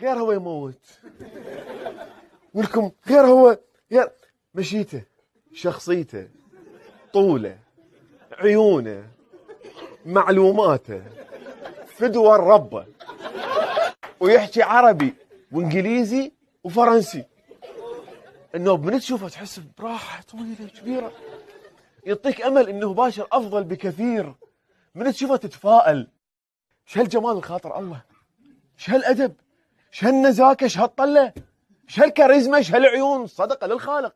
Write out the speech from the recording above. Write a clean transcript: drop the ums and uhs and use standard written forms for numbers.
غير هو يموت، ولكم غير هو، غير مشيته، شخصيته، طوله، عيونه، معلوماته، فدوى ربه، ويحكي عربي وانجليزي وفرنسي. انه من تشوفه تحس براحه طويله كبيره، يعطيك امل انه باشر افضل بكثير. من تشوفه تتفائل. شهالجمال الخاطر الله، شهالادب، شهالنزاكه، شهالطله، شهالكاريزما، شهالعيون، صدقه للخالق.